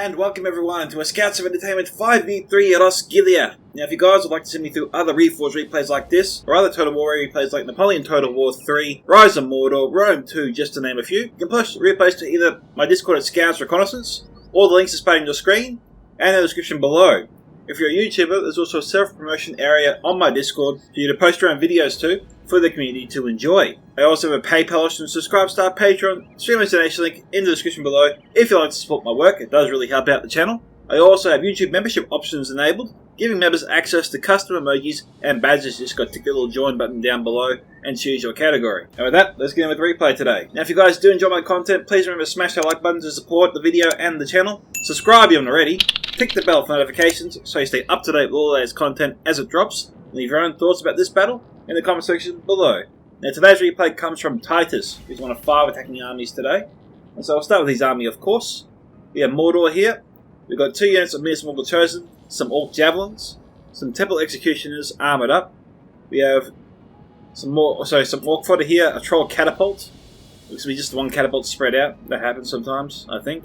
And welcome everyone to a Scouts of Entertainment 5v3 Roskilde. Now if you guys would like to see me through other Reforged replays like this, or other Total War replays like Napoleon Total War 3, Rise of Mordor, Rome 2, just to name a few, you can post replays to either my Discord at Scouts Reconnaissance, or the links displayed on your screen, and in the description below. If you're a YouTuber, there's also a self-promotion area on my Discord for you to post your own videos to, for the community to enjoy. I also have a PayPal and Subscribe Star Patreon streamer donation link in the description below if you'd like to support my work. It does really help out the channel. I also have YouTube membership options enabled, giving members access to custom emojis and badges. Just got to click the little join button down below and choose your category. And with that, let's get in with the replay today. Now if you guys do enjoy my content, please remember to smash that like button to support the video and the channel. Subscribe if you haven't already. Click the bell for notifications so you stay up to date with all those content as it drops. Leave your own thoughts about this battle in the comment section below. Now today's replay comes from Titus, who's one of 5 attacking armies today. And so I'll start with his army, of course. We have Mordor here. We've got 2 units of Minas Morgul Chosen, some Orc Javelins, some Temple Executioners armoured up. We have some Orc Fodder here, a Troll Catapult. Looks to be just one catapult spread out. That happens sometimes, I think.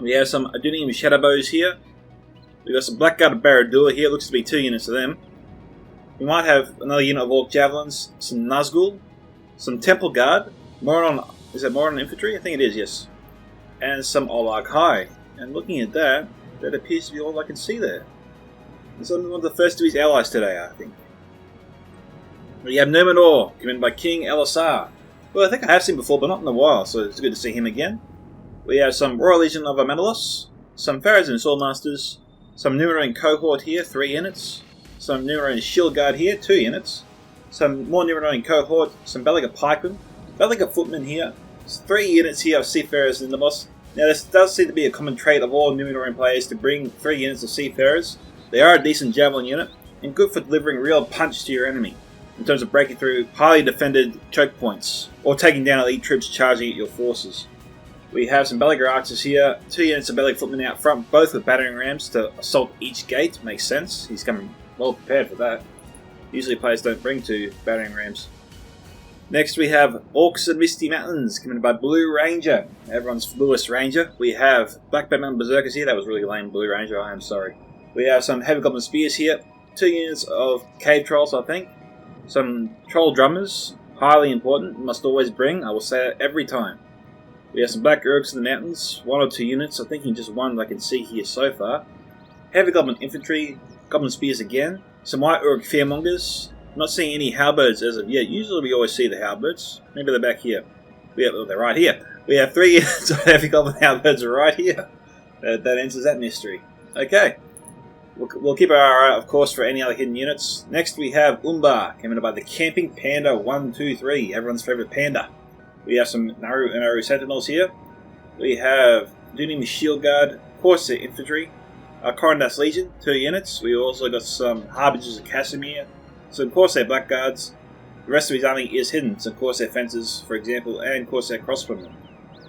We have some Adunium Shadowbows here. We've got some Blackguard Barad-dûr here. Looks to be 2 units of them. We might have another unit of Orc Javelins, some Nazgul, some Temple Guard, is that Moron Infantry? I think it is, yes. And some Olag High. And looking at that, that appears to be all I can see there. It's one of the first of his allies today, I think. We have Numenor, commanded by King Elisar. Well, I think I have seen before, but not in a while, so it's good to see him again. We have some Royal Legion of Amenolos, some Pharaohs and Swordmasters, some Numenorian Cohort here, 3 units. Some Numenorian Shield Guard here, 2 units. Some more Numenorian Cohort, some Belaga Pikemen, Belaga Footmen here. 3 units here of Seafarers in the boss. Now this does seem to be a common trait of all Numenorian players to bring 3 units of Seafarers. They are a decent Javelin unit, and good for delivering real punch to your enemy, in terms of breaking through highly defended choke points, or taking down elite troops charging at your forces. We have some Belaga Archers here, 2 units of Belaga Footmen out front, both with battering rams to assault each gate. Makes sense, he's coming well prepared for that. Usually players don't bring 2 battering rams. Next we have Orcs and Misty Mountains, commanded by Blue Ranger, everyone's bluest ranger. We have Black Batman Berserkers here, that was really lame, Blue Ranger, I am sorry. We have some Heavy Goblin Spears here, 2 units of Cave Trolls I think. Some Troll Drummers, highly important, must always bring, I will say it every time. We have some Black Urgs in the mountains, 1 or 2 units, I think just 1 that I can see here so far. Heavy Goblin Infantry, Goblin Spears again, some White Urg Fearmongers. I'm not seeing any halberds as of yet. Usually we always see the halberds. Maybe they're back here. They're right here. We have 3 units of Heavy Goblin halberds right here. That answers that mystery. Okay. We'll keep our eye out, of course, for any other hidden units. Next we have Umbar, commanded by the Camping Panda 123, everyone's favourite panda. We have some Naru Sentinels here. We have Dunim Shield Guard, Corsair Infantry, Corondas Legion, 2 units. We also got some Harbingers of Casimir, some Corsair Blackguards. The rest of his army is hidden, some Corsair Fencers, for example, and Corsair Crossbowmen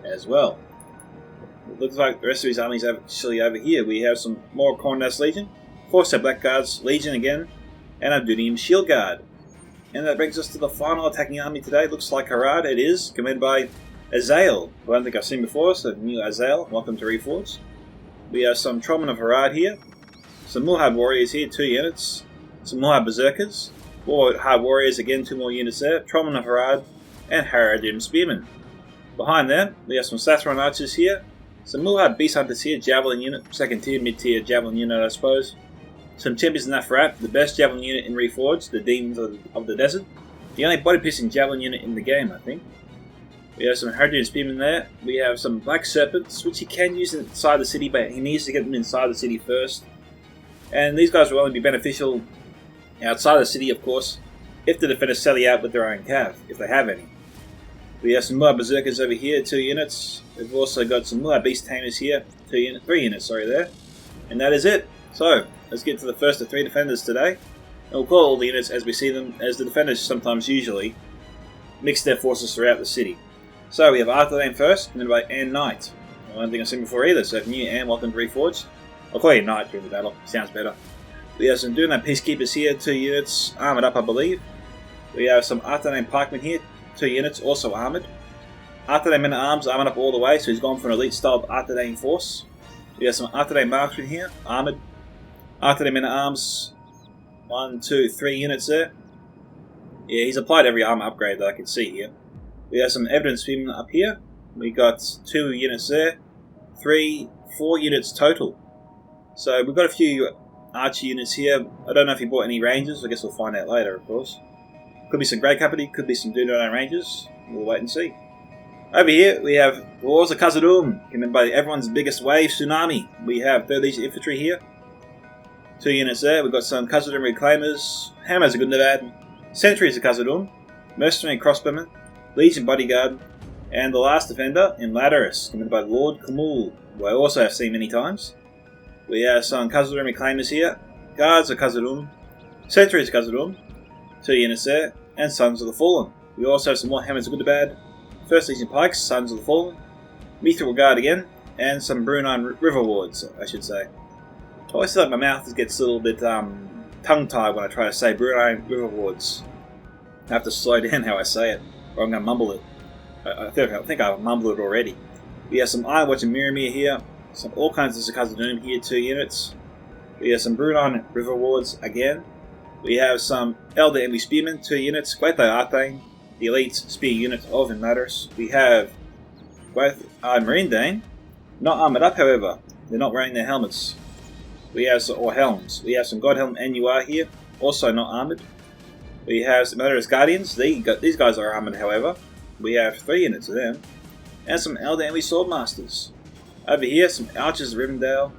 as well. It looks like the rest of his army is actually over here. We have some more Corondas Legion, Corsair Blackguards, Legion again, and a Dunim Shield Guard. And that brings us to the final attacking army today. Looks like Harad, it is, commanded by Azael, who I don't think I've seen before, so new Azael, welcome to Reforged. We have some Trollmen of Harad here, some Mulhad Warriors here, 2 units, some Mulhad Berserkers, 4 Hard Warriors again, 2 more units there, Trollmen of Harad, and Haradim Spearmen. Behind them, we have some Sathron Archers here, some Mulhad Beast Hunters here, Javelin unit, 2nd tier, mid-tier Javelin unit I suppose. Some Champions of Nafarat, the best Javelin unit in Reforged, the Demons of the Desert. The only body-piercing Javelin unit in the game, I think. We have some Haradim Spearmen there. We have some Black Serpents, which he can use inside the city, but he needs to get them inside the city first. And these guys will only be beneficial outside the city, of course, if the defenders sally out with their own cav, if they have any. We have some Mulhad Berserkers over here, 2 units. We've also got some Mulhad Beast Tamers here, 3 units, there. And that is it. So, let's get to the first of 3 defenders today. And we'll call all the units as we see them, as the defenders sometimes usually mix their forces throughout the city. So we have Arthur Dane first, commanded by Anne Knight. I don't think I've seen before either, so if new Anne, welcome to Reforged. I'll call you Knight during the battle, sounds better. We have some Dunab Peacekeepers here, 2 units, armoured up I believe. We have some Arthur Dane Pikemen here, 2 units, also armoured. Artade men-at-arms armoured up all the way, so he's gone for an elite style Artade force. We have some Artade marksmen here, armoured. Artade men-at-arms, 1, 2, 3 units there. Yeah, he's applied every armour upgrade that I can see here. We have some evidence spearmen up here. We got 2 units there. 3, 4 units total. So we've got a few archer units here. I don't know if he bought any rangers. I guess we'll find out later, of course. Could be some Grey Company, could be some Dunedain Rangers. We'll wait and see. Over here we have Wars of Khazad-dûm, commanded by everyone's biggest wave, Tsunami. We have 3rd Legion Infantry here. 2 units there. We've got some Khazad-dûm Reclaimers, Hammers of Gundabad, Sentries of Khazad-dûm, Mercenary Crossbowmen, Legion Bodyguard, and the last defender in Ladderus, commanded by Lord Kumul, who I also have seen many times. We have some Khazad-dûm Reclaimers here, Guards of Khazad-dûm, Sentries of Khazad-dûm, 2 units there, and Sons of the Fallen. We also have some more Hammers of Gundabad, 1st Legion Pikes, Sons of the Fallen, Mithril Guard again, and some Brunei River Wards, I should say. I always feel like my mouth gets a little bit tongue-tied when I try to say Brunei River Wards. I have to slow down how I say it, or I'm going to mumble it. I think I've mumbled it already. We have some Ironwatch and Miramir here, some all kinds of Khazad-dûm here, 2 units. We have some Brunei River Wards again. We have some Elder Enemy Spearmen, 2 units, Guaitho Arthane, the elite spear unit of Inmaterus. We have both Marine Dane, not armoured up however, they're not wearing their helmets. We have or helms. We have some Godhelm NUR here, also not armoured. We have some Inmaterus Guardians, these guys are armoured however. We have 3 units of them. And some Elder Enemy Swordmasters. Over here, some Archers of Rivendell,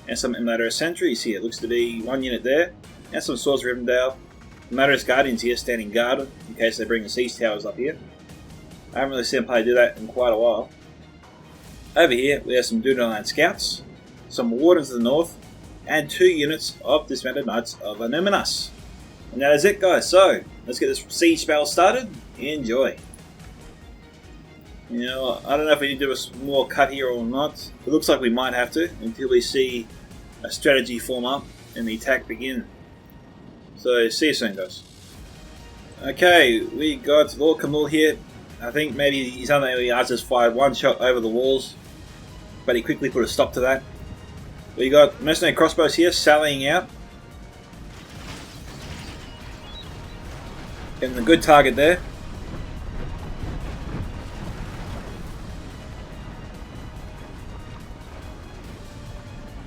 and some Inmaterus Sentries here. Looks to be 1 unit there, and some Swords of Rivendell. Inmaterus Guardians here standing guard in case they bring the siege towers up here. I haven't really seen them play do that in quite a while. Over here, we have some Dunedain Scouts, some Wardens of the North, and 2 units of Dismounted Knights of Anuminas. And that is it, guys. So, let's get this siege spell started. Enjoy. You know, I don't know if we need to do a more cut here or not. It looks like we might have to until we see a strategy form up and the attack begin. So, see you soon, guys. Okay, we got Lord Kumul here. I think maybe he's only just fired 1 shot over the walls, but he quickly put a stop to that. We got Mercenary Crossbows here sallying out. Getting a good target there.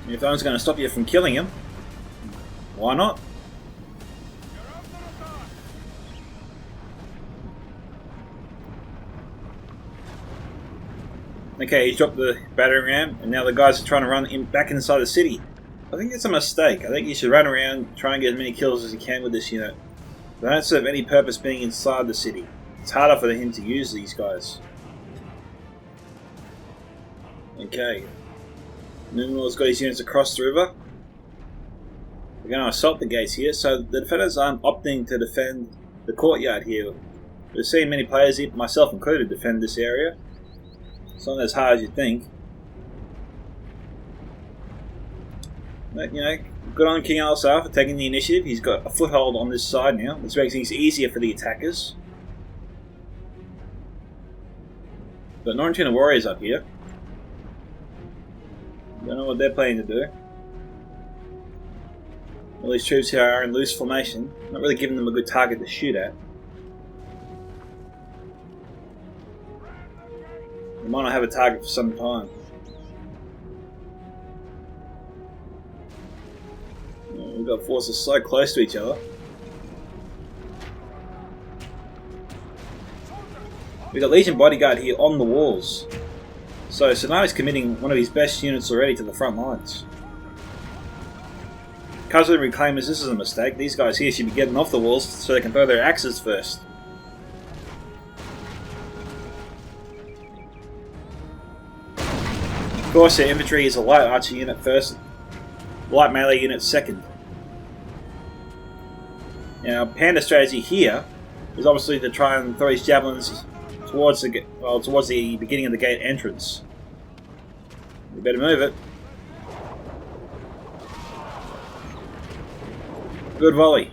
If no one's going to stop you from killing him, why not? Okay, he's dropped the battering ram, and now the guys are trying to run back inside the city. I think it's a mistake. I think you should run around, try and get as many kills as you can with this unit. They don't serve any purpose being inside the city. It's harder for him to use these guys. Okay. Numenor's got his units across the river. We're going to assault the gates here, so the defenders aren't opting to defend the courtyard here. We've seen many players, myself included, defend this area. It's not as hard as you think. But, you know, good on King Alisar for taking the initiative. He's got a foothold on this side now, which makes things easier for the attackers. Got Norrentuna warriors up here. Don't know what they're planning to do. All these troops here are in loose formation. Not really giving them a good target to shoot at. They might not have a target for some time. We've got forces so close to each other. We've got Legion Bodyguard here on the walls. So Tsunami's committing one of his best units already to the front lines. Khazad-dûm Reclaimers, this is a mistake. These guys here should be getting off the walls so they can throw their axes first. Of course, their infantry is a light archer unit first, light melee unit second. Now, Panda strategy here is obviously to try and throw his javelins towards the beginning of the gate entrance. You better move it. Good volley.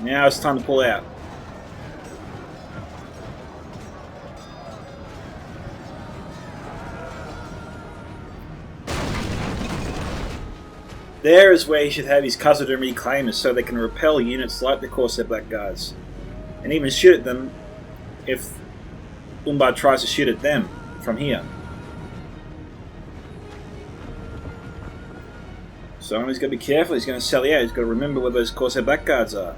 Now it's time to pull out. There is where he should have his Cousin reclaimers so they can repel units like the Corsair Black Guards. And even shoot at them if Umbad tries to shoot at them from here. So he's got to be careful, he's going to sell out, he's got to remember where those Corsair Black Guards are.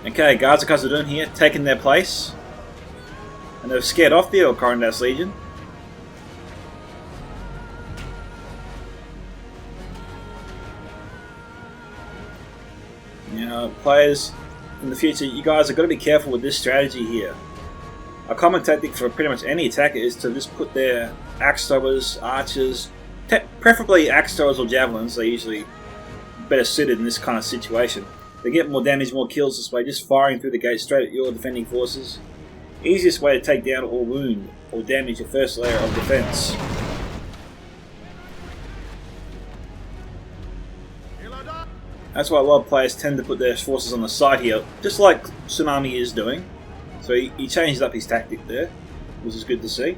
Okay, Guards of Khazad-dûm here, taking their place. And they've scared off the Corondas Legion. Now, players, in the future, you guys have got to be careful with this strategy here. A common tactic for pretty much any attacker is to just put their axe throwers, archers, preferably axe throwers or javelins. They're usually better suited in this kind of situation. They get more damage, more kills this way, just firing through the gate straight at your defending forces. Easiest way to take down or wound or damage your first layer of defense. That's why a lot of players tend to put their forces on the side here, just like Tsunami is doing. So he changed up his tactic there, which is good to see.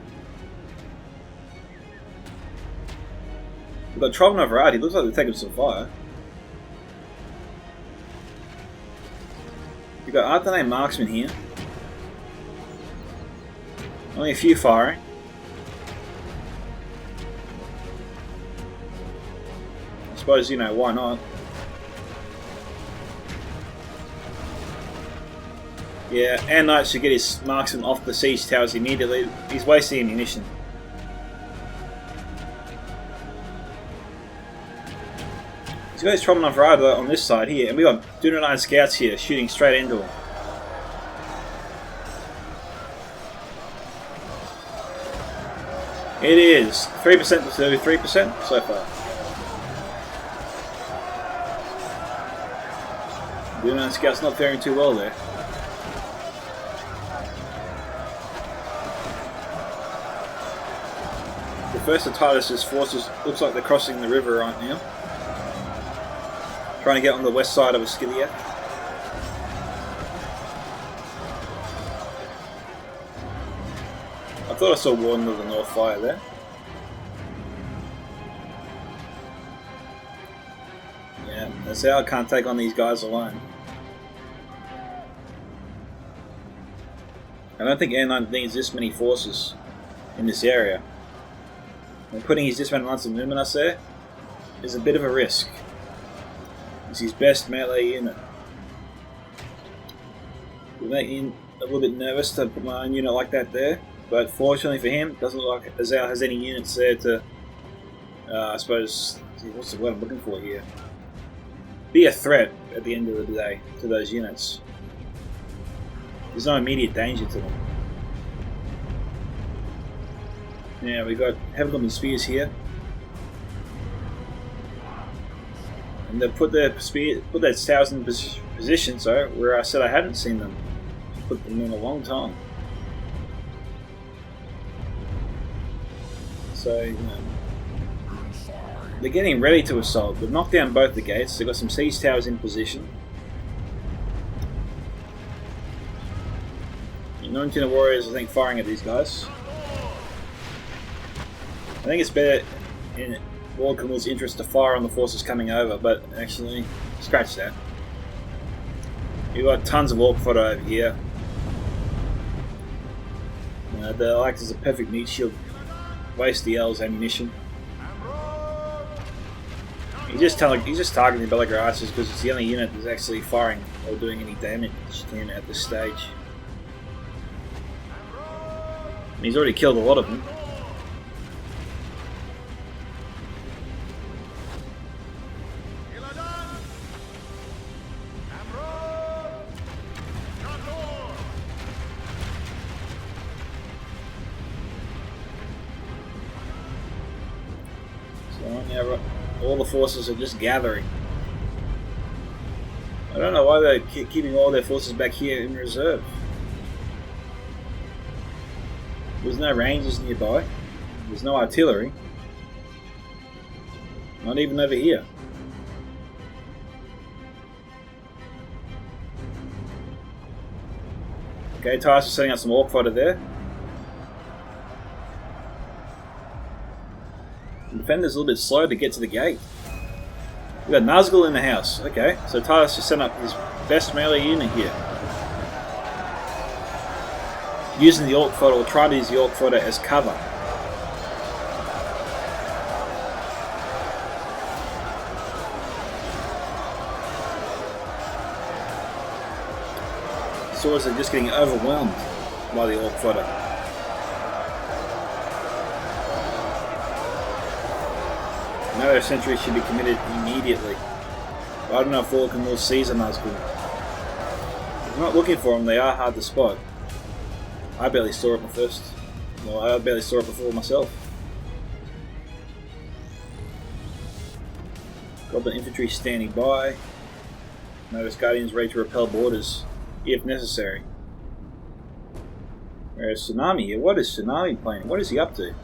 We've got Trovenov out, he looks like they're taking some fire. We've got Artane Marksman here. Only a few firing. I suppose, you know, why not? Yeah, and Knight should get his marksman off the siege towers immediately. He's wasting ammunition. He's got his Trovenov Rider on this side here, and we got Dunedain scouts here shooting straight into him. It is 3% to 33% so far. Dunedain scouts not faring too well there. The first of Titus's forces looks like they're crossing the river right now. Trying to get on the west side of Ascilia. I thought I saw Warden of the North fire there. Yeah, that's how I can't take on these guys alone. I don't think Air Knight needs this many forces in this area. And putting his dismounted Lance of Numinas there is a bit of a risk. It's his best melee unit. It would make me a little bit nervous to put my own unit like that there, but fortunately for him, it doesn't look like Azal has any units there to, I suppose, what's the word I'm looking for here? Be a threat at the end of the day to those units. There's no immediate danger to them. Now we've got Heavenly Spears here. And they've put their towers in position, so where I said I hadn't seen them. Put them in a long time. So, you know, they're getting ready to assault. They've knocked down both the gates. They've got some siege towers in position. 19 warriors, I think, firing at these guys. I think it's better in Lord Camille's interest to fire on the forces coming over, but actually, scratch that. You've got tons of Orc fodder over here. The Alex is a perfect meat shield. Waste the L's ammunition. He's just targeting the Bellager archers because it's the only unit that's actually firing or doing any damage to him at this stage. And he's already killed a lot of them. Now all the forces are just gathering. I don't know why they're keeping all their forces back here in reserve. There's no rangers nearby. There's no artillery. Not even over here. Okay, Titus is setting up some orc fodder there. The defender's a little bit slow to get to the gate. We've got Nazgul in the house. Okay, so Titus just set up his best melee unit here. Using the orc fodder, or trying to use the orc fodder as cover. Swords are just getting overwhelmed by the orc fodder. Another sentry should be committed immediately. But I don't know if Orc will seize a Nazgul. If I'm not looking for them, they are hard to spot. I barely saw it I barely saw it before myself. Goblin infantry standing by. Notice Guardians ready to repel borders, if necessary. Where's Tsunami here? What is Tsunami playing? What is he up to?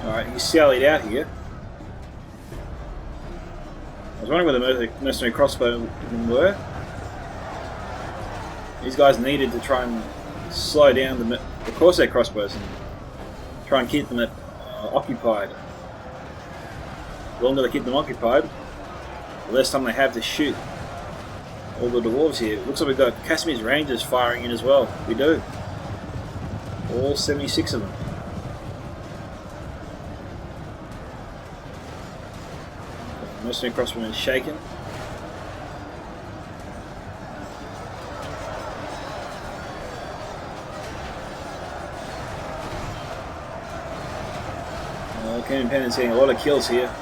Alright, he's sallied out here. I was wondering where the mercenary crossbowmen were. These guys needed to try and slow down the Corsair crossbows and try and keep them occupied. The longer they keep them occupied, the less time they have to shoot all the dwarves here. It looks like we've got Casimir's Rangers firing in as well. We do. All 76 of them. Mercenary crossbowmen is shaken. King Independent's getting a lot of kills here.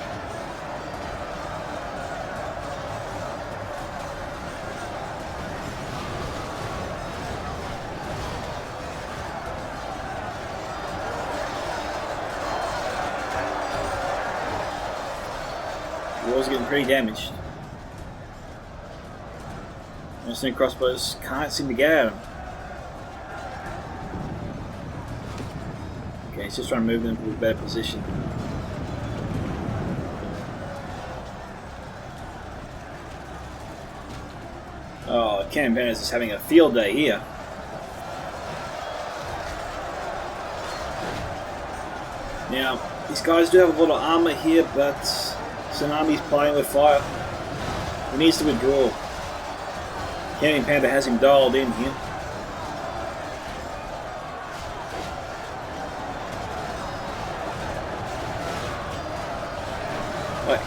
The walls are getting pretty damaged. Mercenary crossbows can't seem to get at him. Okay, he's just trying to move them to a better position. Oh, Cannon Bandits is having a field day here. Now, these guys do have a lot of armor here, but Tsunami's playing with fire. He needs to withdraw. Cannon Panda has him dialed in here.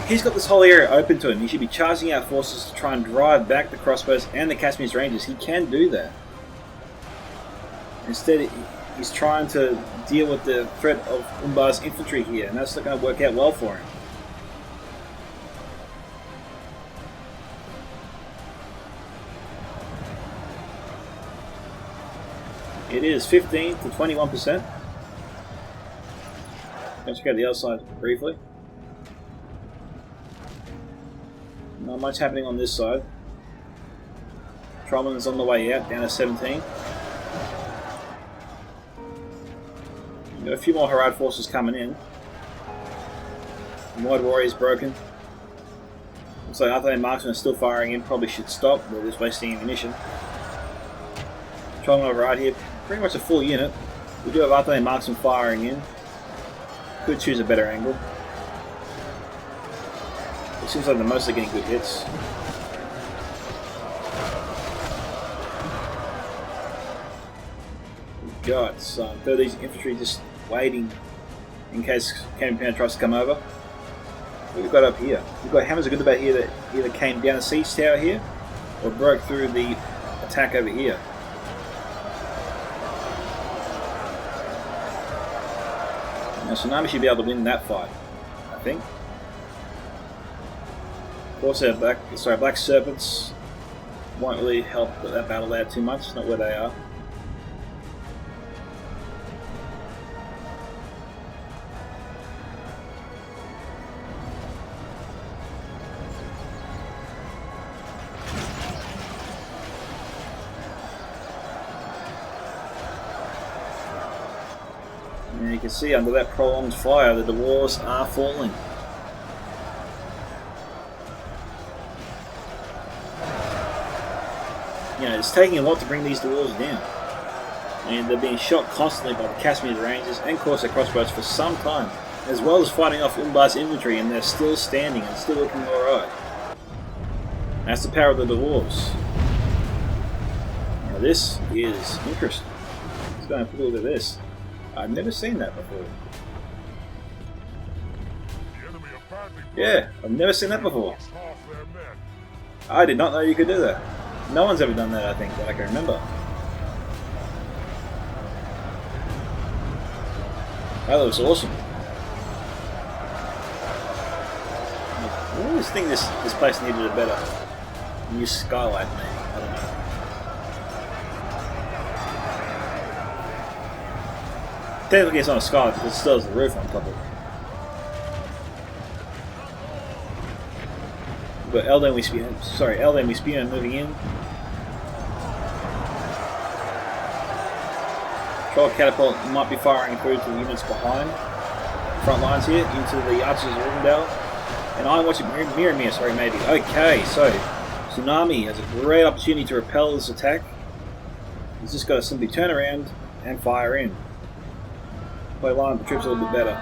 He's got this whole area open to him. He should be charging out forces to try and drive back the crossbows and the Casimir's Rangers. He can do that. Instead, he's trying to deal with the threat of Umbar's infantry here, and that's not going to work out well for him. It is 15 to 21%. Let's check out the other side briefly. Not much happening on this side. Trollman's on the way out, down to 17. We've got a few more Harad forces coming in. The Wide Warrior's broken. Looks like Arthur Marksmen are still firing in, probably should stop, they're just wasting ammunition. Trollman over right here, pretty much a full unit. We do have Arthur Marksmen firing in. Could choose a better angle. It seems like they're mostly getting good hits. We've got some 30s infantry just waiting in case Cannon Panda tries to come over. What we've got up here? We've got Hammers of Good here that either came down the siege tower here or broke through the attack over here. Now Tsunami should be able to win that fight, I think. Of course, our Black Serpents won't really help that battle out too much, not where they are. And you can see under that prolonged fire that the dwarves are falling. you know, it's taking a lot to bring these dwarves down. And they're being shot constantly by the Casimir Rangers and Corsair crossbows for some time, as well as fighting off Umbar's infantry, and they're still standing and still looking alright. That's the power of the dwarves. Now this is interesting. Let's go and have a look at this. I've never seen that before. Yeah, I've never seen that before. I did not know you could do that. No one's ever done that, I think, that I can remember. That looks awesome. I always think this place needed a better new skylight, maybe. I don't know. Technically it's not a skylight because it still has the roof on top of it. We've got Elden Wispian moving in. Troll catapult might be firing through to the units behind front lines here into the archers of Rivendell. And I'm watching Miramir, sorry, maybe. Okay, so Tsunami has a great opportunity to repel this attack. He's just got to simply turn around and fire in. Play line up the troops a little bit better.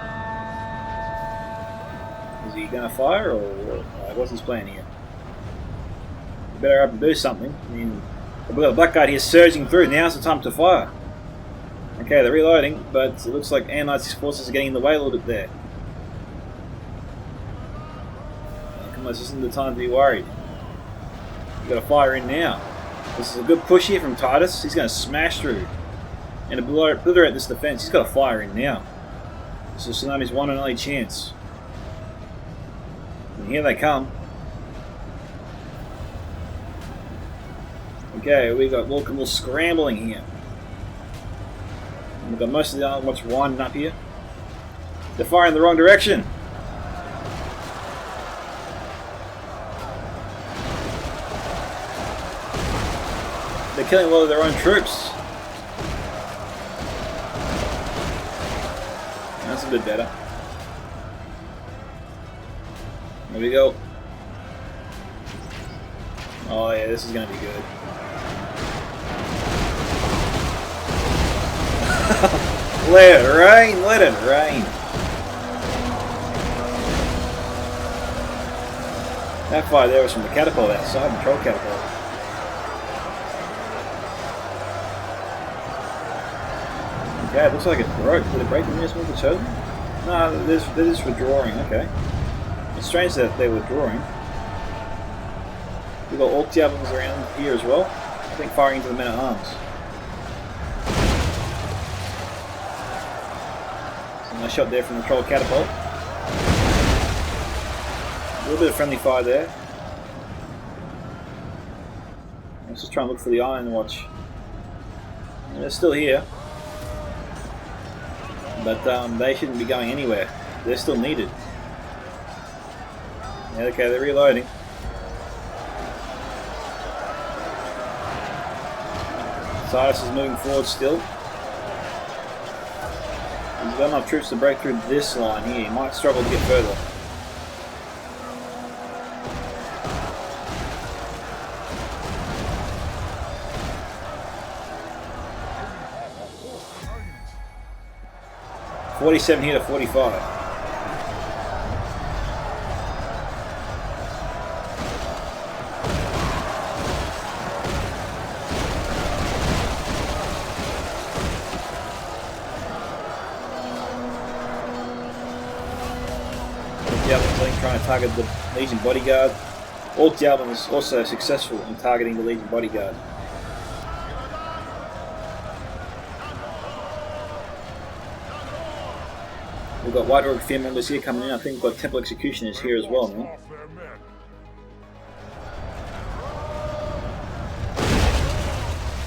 Is he going to fire or what's his plan here? You better have to do something. I mean, we've got a black guard here surging through. Now's the time to fire. Okay, they're reloading, but it looks like Anite's forces are getting in the way a little bit there. Come on, this isn't the time to be worried. You've got to fire in now. This is a good push here from Titus. He's going to smash through and obliterate this defense. He's got to fire in now. This is Tsunami's one and only chance. And here they come. Okay, we've got Vulcan scrambling here. We've got most of the Iron Watch winding up here. They're firing in the wrong direction. They're killing a lot of their own troops. That's a bit better. There we go. Oh yeah, this is going to be good. Let it rain, let it rain. That fire there was from the catapult outside, the troll catapult. Okay, it looks like it broke. Did it break the nearest one of the chosen? No, they're just withdrawing, okay. It's strange that they're withdrawing. We've got Orc javelins around here as well. I think firing into the men at arms. Nice shot there from the troll catapult. A little bit of friendly fire there. Let's just try and look for the Iron Watch. And they're still here. But they shouldn't be going anywhere. They're still needed. Yeah, okay, they're reloading. Titus is moving forward still. He's got enough troops to break through this line here. He might struggle to get further. $47 here to 45. Trying to target the Legion bodyguard. Orc Javelin is also successful in targeting the Legion bodyguard. We've got White Orc Fear members here coming in. I think we've got Temple Executioners here as well, man.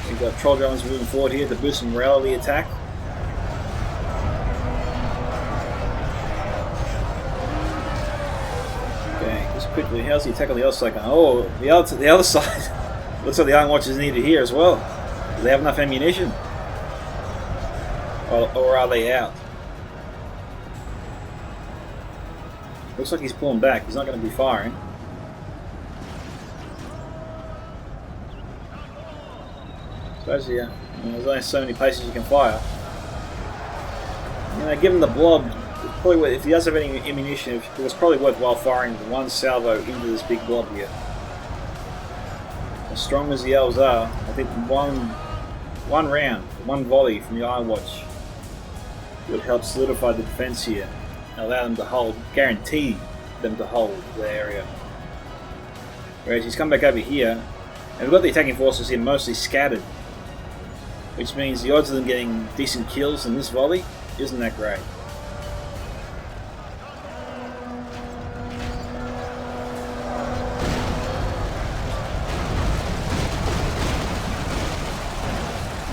We've got Troll Drones moving forward here to boost some morale of the attack. Quickly, how's the attack on the other side going? Oh, the other side. Looks like the Iron Watch is needed here as well. Do they have enough ammunition? Or are they out? Looks like he's pulling back. He's not going to be firing. Suppose, yeah. There's only so many places you can fire. Given the blob, probably if he does have any ammunition, it was probably worthwhile firing one salvo into this big blob here. As strong as the elves are, I think one round, one volley from the Eye Watch would help solidify the defense here, and allow them to hold, guarantee them to hold the area. Whereas he's come back over here, and we've got the attacking forces here mostly scattered, which means the odds of them getting decent kills in this volley isn't that great.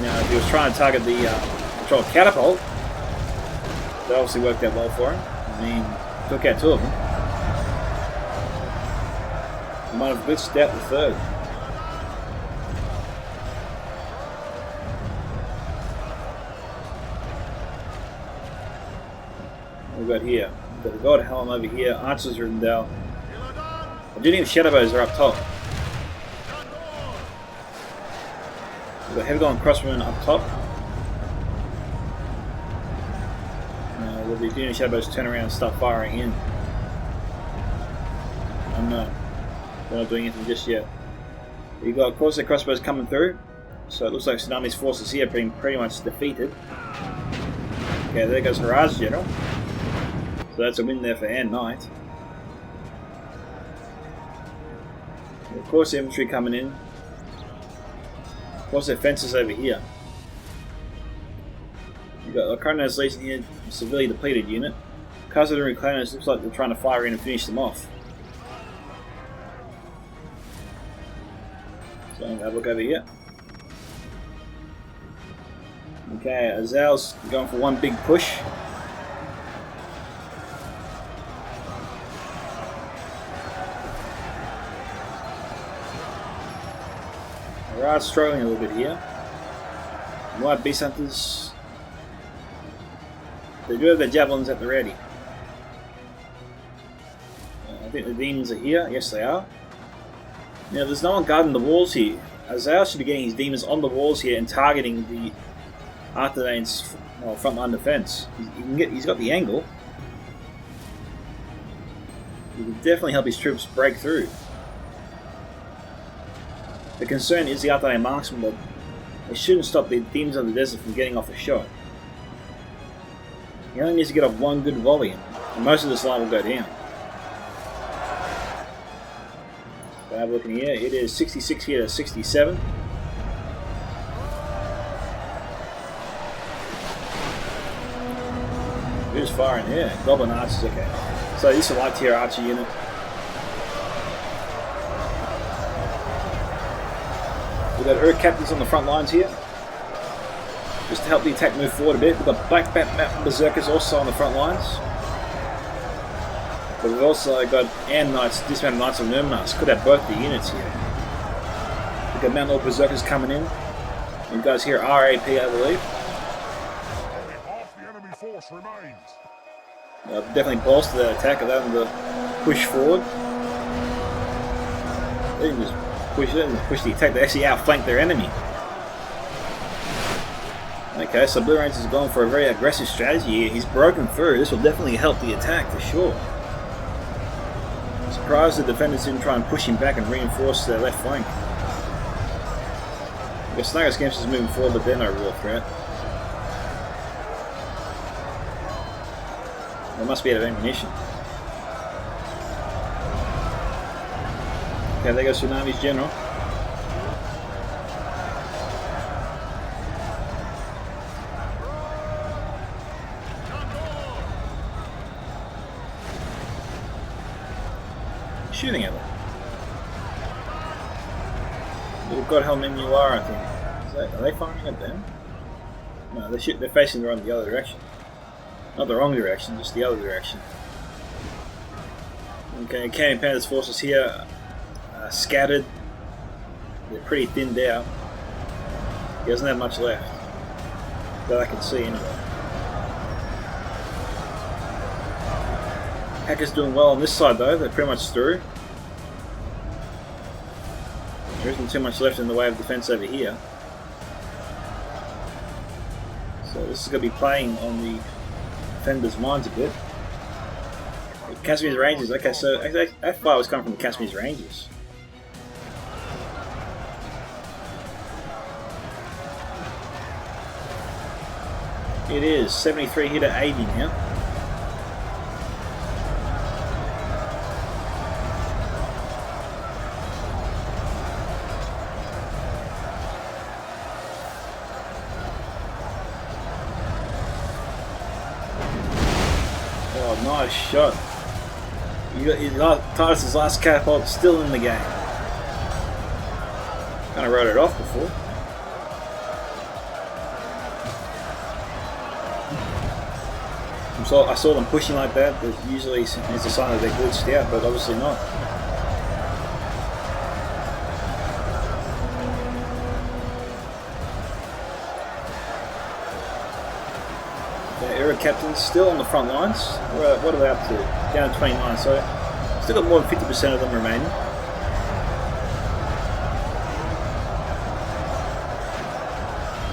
Now, if he was trying to target the control catapult, that obviously worked out well for him. I mean, took out two of them. He might have glitched out the third. We've got here. We've got the God Helm over here. Archers are written down. I do think the Shadow Bows are up top. We've got Heavy Golem Crossbowmen up top. Will the Union Shadow Bows turn around and start firing in? I'm not. We're not doing anything just yet. You've got, of course, the crossbows coming through. So it looks like Tsunami's forces here being pretty much defeated. Okay, there goes Haraj General. So that's a win there for Ann Knight. And of course, the infantry coming in. Of course, their fences over here. You've got Lacarno's Legion here, a severely depleted unit. Khazad and Reclaimers looks like they're trying to fire in and finish them off. So I'm going to have a look over here. Okay, Azal's going for one big push. Raj struggling a little bit here. White Beast Hunters, they do have their javelins at the ready. I think the demons are here. Yes, they are. Now, there's no one guarding the walls here. Azal should be getting his demons on the walls here and targeting the Arthedain's frontline defense. He's got the angle. He can definitely help his troops break through. The concern is the Arthedain marksman, but it shouldn't stop the demons of the desert from getting off a shot. He only needs to get off one good volley, and most of this line will go down. So have a look in here. It is 66 here to 67. Who's firing here? Goblin Archers, okay. So this is a light tier archer unit. We've got Urk captains on the front lines here, just to help the attack move forward a bit. We've got Black Bat Mountain Berserkers also on the front lines. But we've also got Ann Knights, Dismounted Knights of Nurmnas. Could have both the units here. We've got Mountain Lord Berserkers coming in. You guys here are RAP, I believe. Half the enemy force remains. Definitely bolster that attack, allow them to push forward. They can just push the attack. They actually outflank their enemy. Okay, so Blue Rangers is going for a very aggressive strategy here. He's broken through. This will definitely help the attack for sure. Surprised the defenders didn't try and push him back and reinforce their left flank. The Snagger Scampers is moving forward, but they're no real threat. They must be out of ammunition. Okay, there goes Tsunami's General. Shooting at them. Little Godhelm Menuar, I think. Are they firing at them? No, they're facing the other direction. Not the wrong direction, just the other direction. Okay, Canyon Panther's forces here scattered. They're pretty thinned out. He doesn't have much left that I can see anyway. Hacker's doing well on this side though, they're pretty much through. There isn't too much left in the way of defense over here. this is going to be playing on the defenders' minds a bit. Casimir's Rangers. Okay, so that fire was coming from the Casimir's Rangers. It is 73 hit at 80 now. Oh, nice shot. You got Titus' last catapult still in the game. Kind of wrote it off before. So I saw them pushing like that. That usually is a sign that they're glitched out, but obviously not. The Era Captain's still on the front lines. What are they up to? Down to 29, so still got more than 50% of them remaining.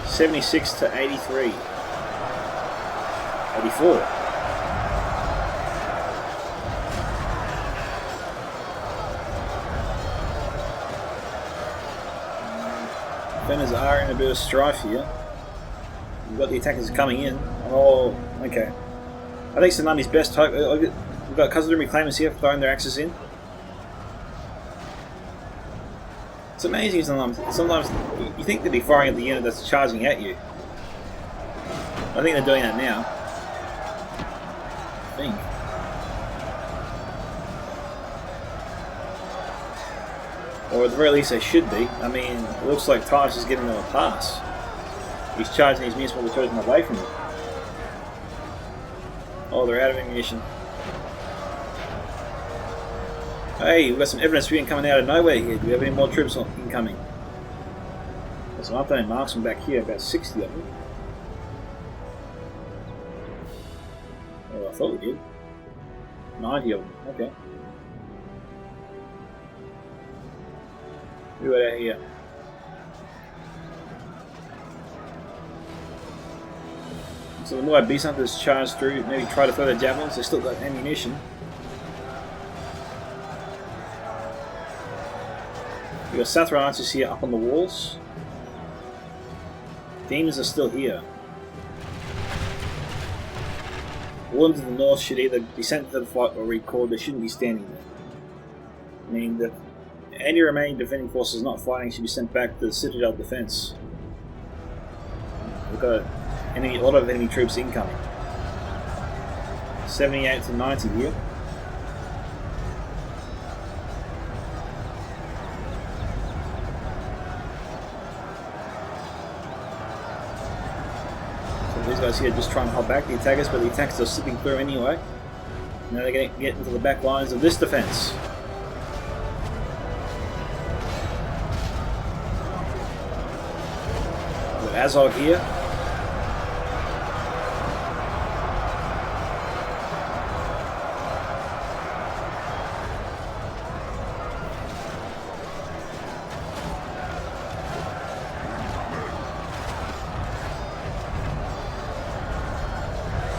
$76 to 83. 84. Defenders are in a bit of strife here. We've got the attackers coming in. Oh, okay. I think Tsunami's best hope. We've got Cousin Reclaimers here throwing their axes in. It's amazing sometimes you think they'd be firing at the unit that's charging at you. I think they're doing that now. I think. Or at the very least they should be. I mean, it looks like Titus is giving them a pass. He's charging his municipal tourism away from them. Oh, they're out of ammunition. Hey, we've got some evidence being coming out of nowhere here. Do we have any more troops incoming? There's some updated marksmen back here, about 60 of them. Oh, I thought we did. 90 of them, okay. Who are out here? So the more beast hunters charge through, maybe try to throw their javelins, they've still got ammunition. We've got Sathra archers here up on the walls. Demons are still here. Ones to the north should either be sent to the fight or recalled. They shouldn't be standing there. I mean, any remaining defending forces not fighting should be sent back to the Citadel defense. We've got a lot of enemy troops incoming. 78 to 90 here. So these guys here just trying to hold back the attackers, but the attackers are slipping through anyway. Now they're going to get into the back lines of this defense. We've got Azog here.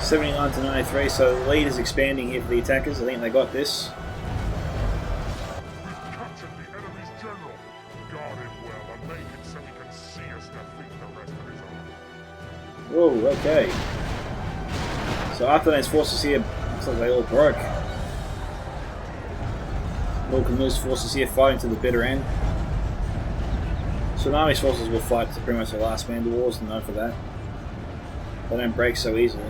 $79 to 93, so the lead is expanding here for the attackers. I think they got this. We've captured the enemy's general. Guard him well and make it so he can see us defeat the rest of his army. Whoa, okay. So after those forces here, looks like they all broke. Vulcan's forces here fighting to the bitter end. Tsunami's forces will fight to pretty much the last man. The war's known for that. They don't break so easily.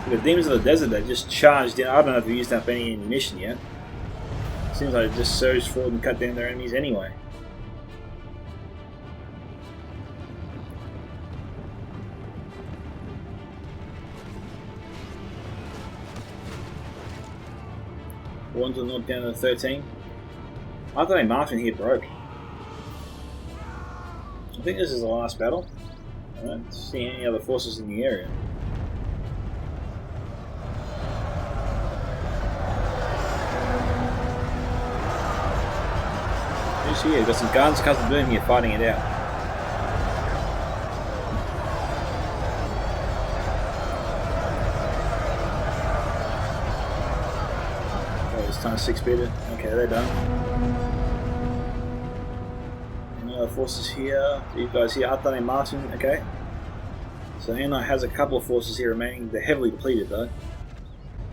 The Demons of the Desert, they just charged in. I don't know if they used up any ammunition yet. Seems like they just surged forward and cut down their enemies anyway. One to the north down to 13. I thought Martin here broke. I think this is the last battle. I don't see any other forces in the area. here. We've got some guns, Cousin Boom here fighting it out. Oh, it's time 6-speeder. Okay, they're done. Any other forces here? These guys here, Artan and Martin. Okay. So Anna has a couple of forces here remaining. They're heavily depleted though.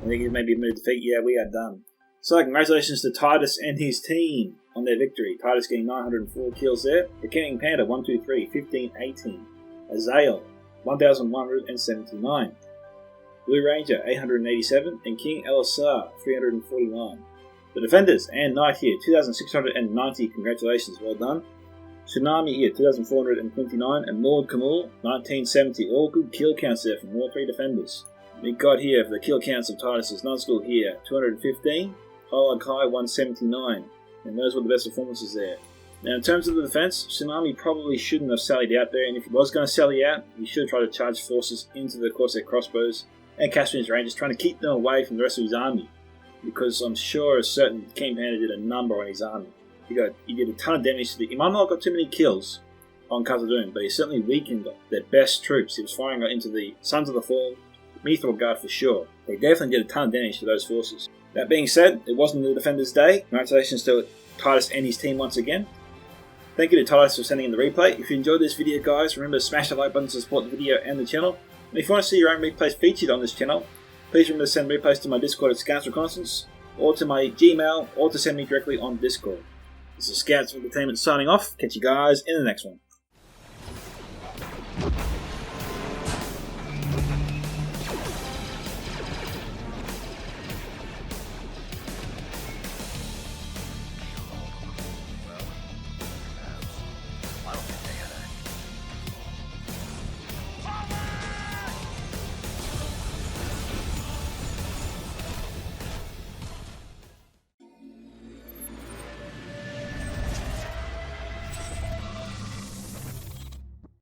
I think he's maybe moved defeat. Yeah, we are done. So congratulations to Titus and his team on their victory. Titus getting 904 kills there. The King Panda 123, 1518. Azael 1179. Blue Ranger 887 and King Elisar 349. The Defenders and Knight here 2690. Congratulations, well done. Tsunami here 2429 and Lord Kamul 1970. All good kill counts there from all three defenders. We got here for the kill counts of Titus' Nuzgul here 215, Highlight Kai 179, and those were the best performances there. Now in terms of the defense, Tsunami probably shouldn't have sallied out there, and if he was going to sally out, he should have tried to charge forces into the Corsair crossbows and Caspian's Rangers, trying to keep them away from the rest of his army, because I'm sure a certain King Panda did a number on his army. He did a ton of damage to he might not have got too many kills on Khazad-dûm, but he certainly weakened their best troops. He was firing into the Sons of the Fall, Mithril Guard for sure. They definitely did a ton of damage to those forces. That being said, it wasn't the Defender's Day. Congratulations to Titus and his team once again. Thank you to Titus for sending in the replay. If you enjoyed this video, guys, remember to smash the like button to support the video and the channel. And if you want to see your own replays featured on this channel, please remember to send replays to my Discord at Scouts Reconnaissance, or to my Gmail, or to send me directly on Discord. This is Scouts Entertainment signing off. Catch you guys in the next one.